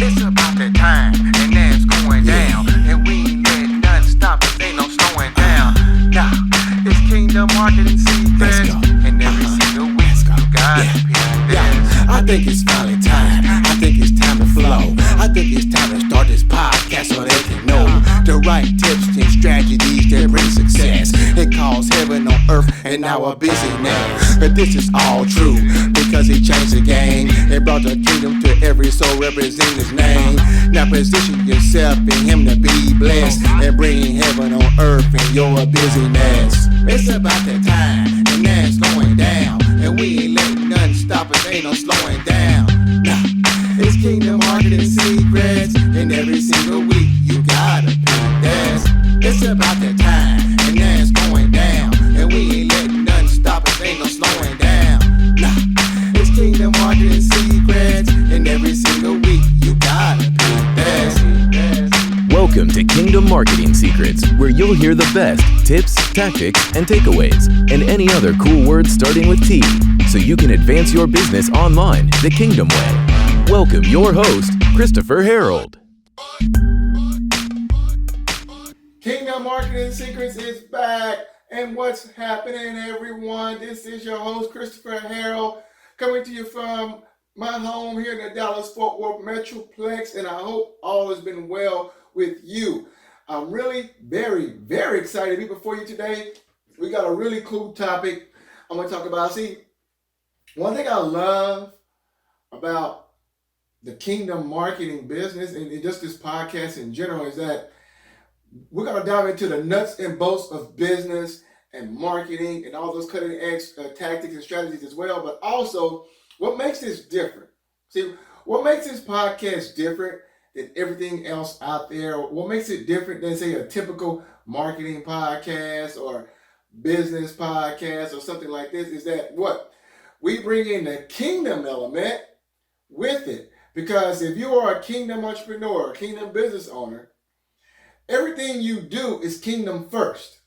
It's about that time, and now it's going down. And we ain't letting nothing stop us, ain't no slowing down. Now, it's Kingdom Marketing Secrets, and every single week you gotta pick this. I think it's finally time. I think it's time to flow. I think it's time to start this podcast so they can know the right tips and strategies that bring success. It calls heaven on earth and our busyness. But this is all true because he changed the game and brought the kingdom to every soul representing his name. Now position yourself in him to be blessed and bring heaven on earth in your busyness. It's about that time and now it's going down. And we ain't letting nothing stop us, ain't no slowing down. Nah, it's Kingdom Marketing Secrets, and every single week you gotta pick this. It's about that time, and now it's going down. And we ain't letting nothing stop us, ain't no slowing down. Nah, it's Kingdom Marketing Secrets, and every single week you gotta pick this. Welcome to Kingdom Marketing Secrets, where you'll hear the best tips, tactics, and takeaways, and any other cool words starting with T, so you can advance your business online the Kingdom way. Welcome your host, Christopher Harold. Kingdom Marketing Secrets is back, and what's happening, everyone? This is your host, Christopher Harold, coming to you from my home here in the Dallas-Fort Worth Metroplex, and I hope all has been well with you. I'm really very, very excited to be before you today. We got a really cool topic I'm going to talk about. See, one thing I love about the Kingdom Marketing business and just this podcast in general is that we're going to dive into the nuts and bolts of business and marketing and all those cutting edge tactics and strategies as well, but also what makes this different. See, what makes this podcast different than everything else out there? What makes it different than, say, a typical marketing podcast or business podcast or something like this is that what? We bring in the kingdom element with it. Because if you are a kingdom entrepreneur, a kingdom business owner, everything you do is kingdom first.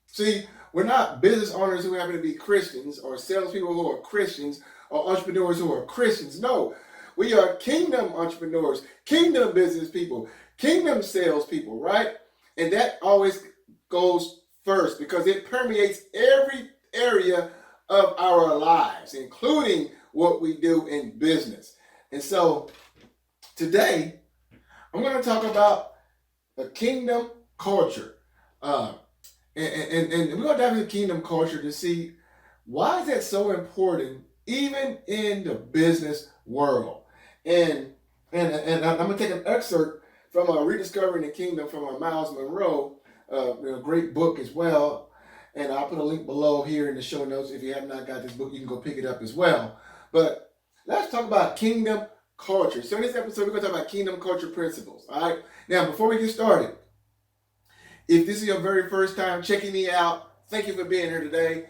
See, we're not business owners who happen to be Christians or salespeople who are Christians or entrepreneurs who are Christians. No. We are kingdom entrepreneurs, kingdom business people, kingdom salespeople, right? And that always goes first because it permeates every area of our lives, including what we do in business. And so today, I'm going to talk about the kingdom culture. And we're going to dive into kingdom culture to see why is that so important even in the business world. And I'm going to take an excerpt from Rediscovering the Kingdom from Miles Monroe, a great book as well. And I'll put a link below here in the show notes. If you have not got this book, you can go pick it up as well. But let's talk about kingdom culture. So in this episode, we're going to talk about kingdom culture principles. All right. Now, before we get started, if this is your very first time checking me out, thank you for being here today.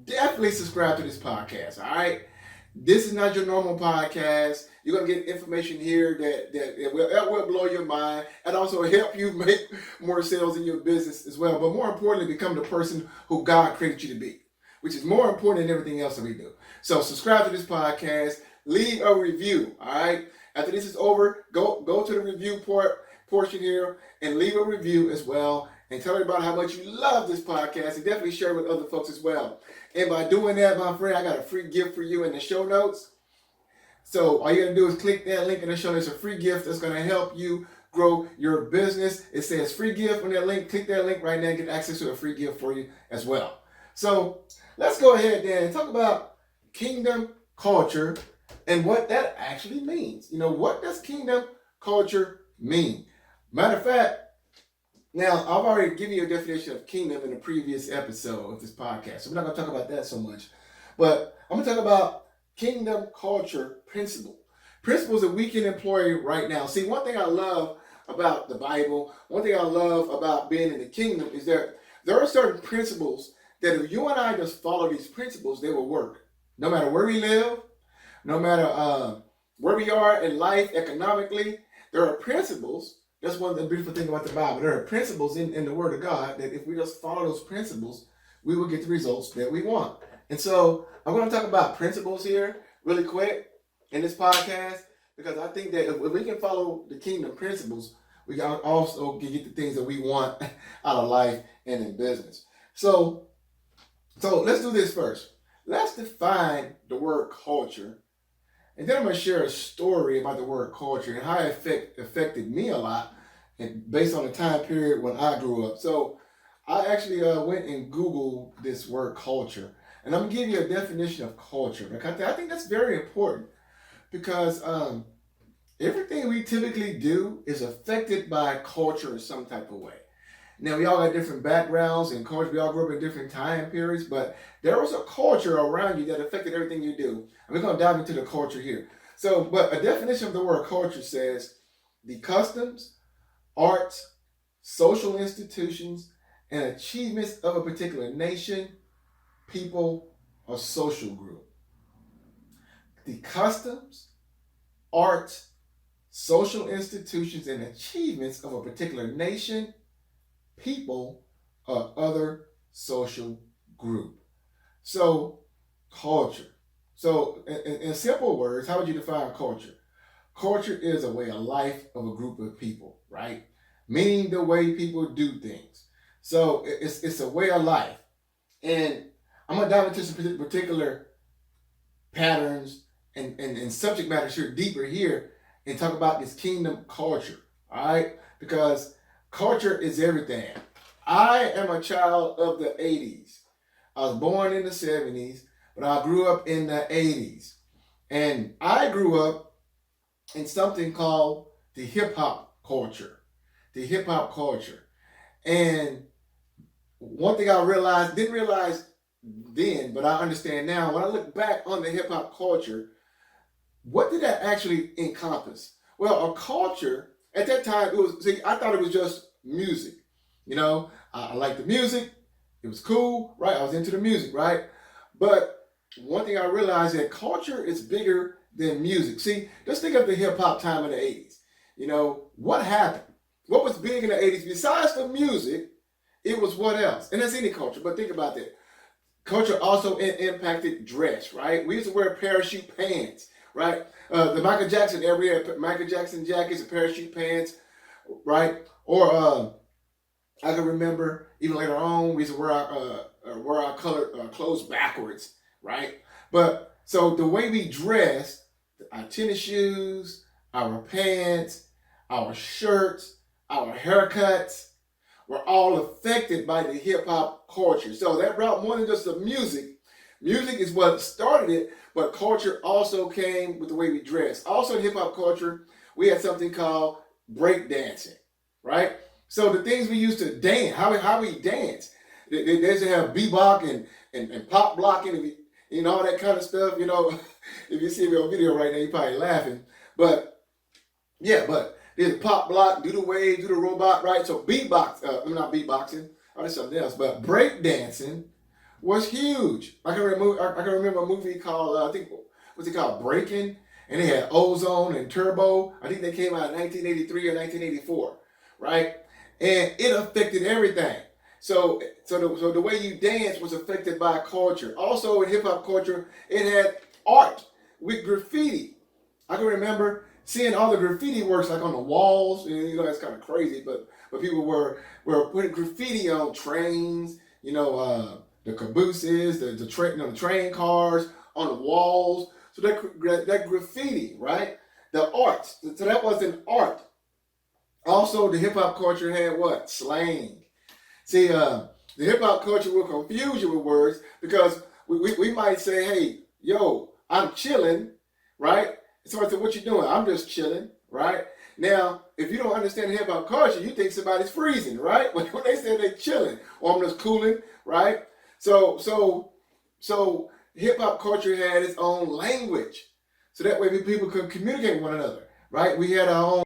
Definitely subscribe to this podcast. All right. This is not your normal podcast. You're going to get information here that will blow your mind and also help you make more sales in your business as well. But more importantly, become the person who God created you to be, which is more important than everything else that we do. So subscribe to this podcast. Leave a review, all right? After this is over, go to the review portion here and leave a review as well. And tell everybody how much you love this podcast and definitely share it with other folks as well. And by doing that, my friend, I got a free gift for you in the show notes. So all you got to do is click that link in the show notes. It's a free gift that's going to help you grow your business. It says free gift on that link. Click that link right now and get access to a free gift for you as well. So let's go ahead then and talk about kingdom culture and what that actually means. You know, what does kingdom culture mean? Matter of fact, now, I've already given you a definition of kingdom in a previous episode of this podcast, so we're not going to talk about that so much. But I'm going to talk about kingdom culture principles that we can employ right now. See, one thing I love about the Bible, one thing I love about being in the kingdom is that there are certain principles that if you and I just follow these principles, they will work. No matter where we live, no matter where we are in life economically, there are principles. That's one of the beautiful things about the Bible. There are principles in the Word of God that if we just follow those principles, we will get the results that we want. And so I'm going to talk about principles here really quick in this podcast because I think that if we can follow the kingdom principles, we can also get the things that we want out of life and in business. So let's do this first. Let's define the word culture. And then I'm going to share a story about the word culture and how it affected me a lot, and based on the time period when I grew up. So I actually went and Googled this word culture. And I'm going to give you a definition of culture, because I think that's very important, because everything we typically do is affected by culture in some type of way. Now, we all got different backgrounds and culture. We all grew up in different time periods, but there was a culture around you that affected everything you do. And we're going to dive into the culture here. So, but a definition of the word culture says the customs, arts, social institutions, and achievements of a particular nation, people, or social group. The customs, arts, social institutions, and achievements of a particular nation, people, or other social group. So, culture. So, in simple words, how would you define culture? Culture is a way of life of a group of people, right? Meaning the way people do things. So, it's a way of life. And I'm going to dive into some particular patterns and subject matters here deeper here and talk about this kingdom culture, all right? Because culture is everything. I am a child of the 80s. I was born in the 70s, but I grew up in the 80s. And I grew up in something called the hip-hop culture. The hip-hop culture. And one thing I didn't realize then, but I understand now, when I look back on the hip-hop culture, what did that actually encompass? Well, a culture, at that time, I thought it was just music. You know, I liked the music. It was cool, right? I was into the music, right? But one thing I realized is that culture is bigger than music. See, just think of the hip-hop time in the 80s. You know, what happened? What was big in the 80s? Besides the music, it was what else? And that's any culture, but think about that. Culture also impacted dress, right? We used to wear parachute pants, right? The Michael Jackson jackets and parachute pants, right? Or I can remember even later on, we used to wear our colored clothes backwards, right? But so the way we dress, our tennis shoes, our pants, our shirts, our haircuts, were all affected by the hip-hop culture. So that brought more than just the music. Music is what started it, but culture also came with the way we dress. Also in hip-hop culture, we had something called breakdancing, right? So the things we used to dance, how we dance, they used to have bebop and pop blocking and all that kind of stuff. You know, if you see me on video right now, you're probably laughing. But yeah, there's pop block, do the wave, do the robot, right? So not beatboxing, that's something else. But breakdancing was huge. I can remember a movie called, I think, what's it called? Breaking. And they had Ozone and Turbo. I think they came out in 1983 or 1984, right? And it affected everything. So the way you dance was affected by culture. Also in hip hop culture, it had art with graffiti. I can remember seeing all the graffiti works like on the walls. And, you know, that's kind of crazy, but people were putting graffiti on trains. You know, the cabooses, the train cars, on the walls. So that graffiti, right? The art. So that was an art. Also, the hip-hop culture had what? Slang. See, the hip-hop culture will confuse you with words, because we might say, hey, yo, I'm chilling, right? So I said, what you doing? I'm just chilling, right? Now, if you don't understand the hip-hop culture, you think somebody's freezing, right? When they say they're chilling, or I'm just cooling, right? So hip-hop culture had its own language. So that way people could communicate with one another, right? We had our own